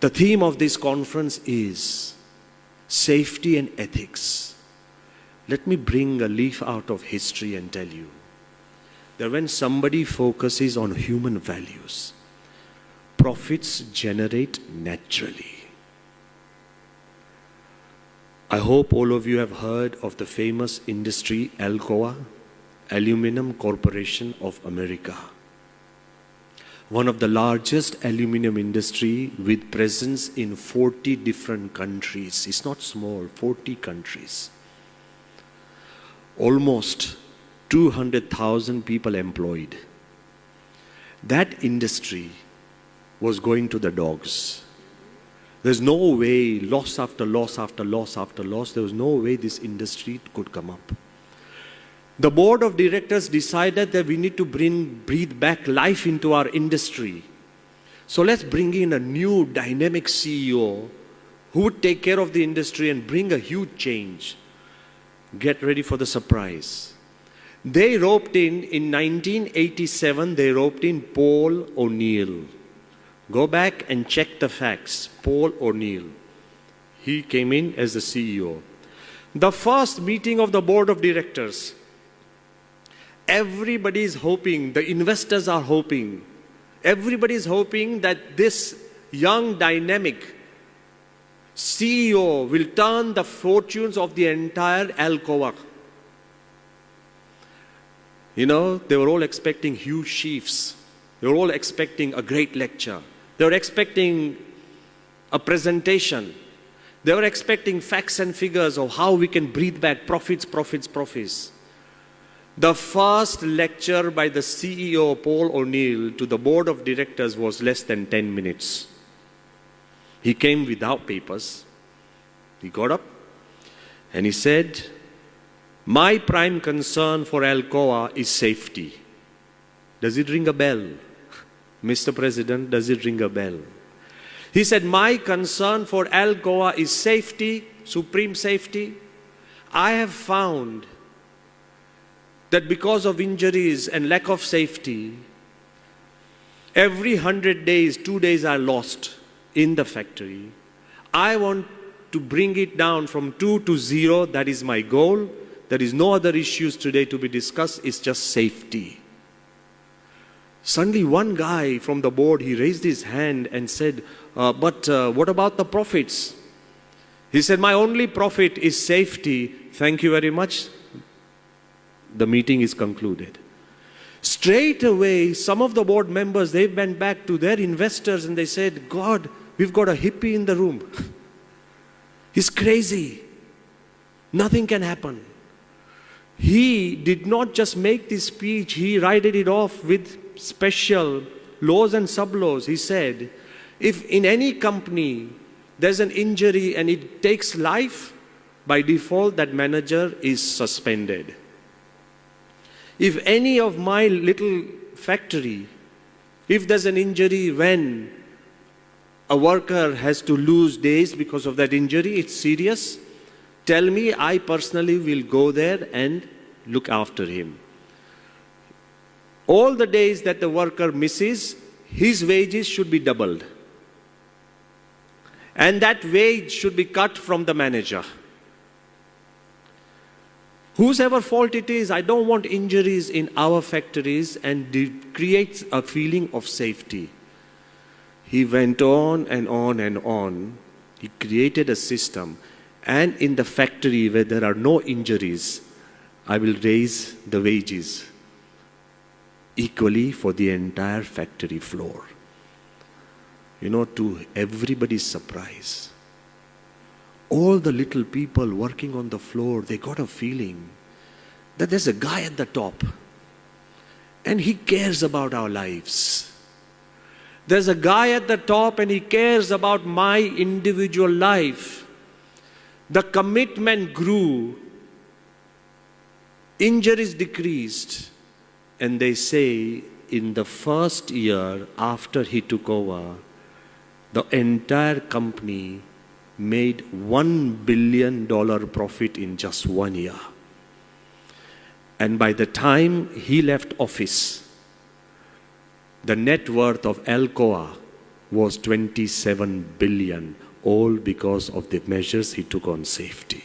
The theme of this conference is safety and ethics. Let me bring a leaf out of history and tell you that when somebody focuses on human values, profits generate naturally. I hope all of you have heard of the famous industry Alcoa, Aluminum Corporation of America. One of the largest aluminum industry with presence in 40 different countries. It's not small, 40 countries. Almost 200,000 people employed. That industry was going to the dogs. There's no way, loss after loss after loss after loss, there was no way this industry could come up. The board of directors decided that we need to breathe back life into our industry. So let's bring in a new dynamic CEO who would take care of the industry and bring a huge change. Get ready for the surprise. They roped in 1987, they roped in Paul O'Neill. Go back and check the facts. Paul O'Neill. He came in as the CEO. The first meeting of the board of directors, everybody is hoping, the investors are hoping, everybody is hoping that this young dynamic CEO will turn the fortunes of the entire Alcoa. You know, they were all expecting huge chiefs. They were all expecting a great lecture. They were expecting a presentation. They were expecting facts and figures of how we can breathe back profits, profits, profits. The first lecture by the CEO, Paul O'Neill, to the board of directors was less than 10 minutes. He came without papers. He got up and he said, "My prime concern for Alcoa is safety." Does it ring a bell? Mr. President, does it ring a bell? He said, "My concern for Alcoa is safety, supreme safety. I have found that because of injuries and lack of safety, every 100 days, 2 days are lost in the factory. I want to bring it down from 2 to 0. That is my goal. There is no other issues today to be discussed. It's just safety." Suddenly one guy from the board, he raised his hand and said, but what about the profits? He said, "My only profit is safety. Thank you very much." The meeting is concluded. Straight away, some of the board members, they went back to their investors and they said, "God, we've got a hippie in the room. He's crazy. Nothing can happen." He did not just make this speech, he righted it off with special laws and sub-laws. He said, if in any company there's an injury and it takes life, by default that manager is suspended. If any of my little factory, if there's an injury when a worker has to lose days because of that injury, it's serious, tell me, I personally will go there and look after him. All the days that the worker misses, his wages should be doubled. And that wage should be cut from the manager. Whosever fault it is, I don't want injuries in our factories, and it creates a feeling of safety. He went on and on and on. He created a system. And in the factory where there are no injuries, I will raise the wages equally for the entire factory floor. You know, to everybody's surprise, all the little people working on the floor, they got a feeling that there's a guy at the top and he cares about our lives. There's a guy at the top and he cares about my individual life. The commitment grew, injuries decreased, and they say in the first year after he took over, the entire company made $1 billion profit in just 1 year. And by the time he left office, the net worth of Alcoa was 27 billion, all because of the measures he took on safety.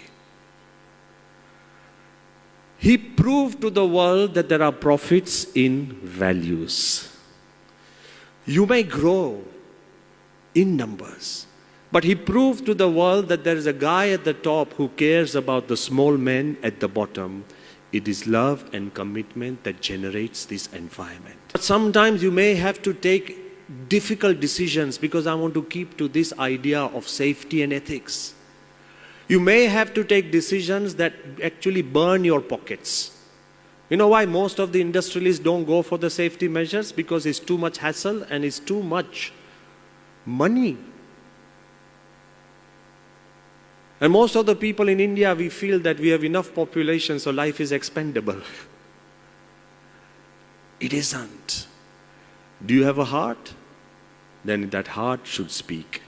He proved to the world that there are profits in values. You may grow in numbers, but he proved to the world that there is a guy at the top who cares about the small men at the bottom. It is love and commitment that generates this environment. But sometimes you may have to take difficult decisions, because I want to keep to this idea of safety and ethics. You may have to take decisions that actually burn your pockets. You know why most of the industrialists don't go for the safety measures? Because it's too much hassle and it's too much money. And most of the people in India, we feel that we have enough population, so life is expendable. It isn't. Do you have a heart? Then that heart should speak.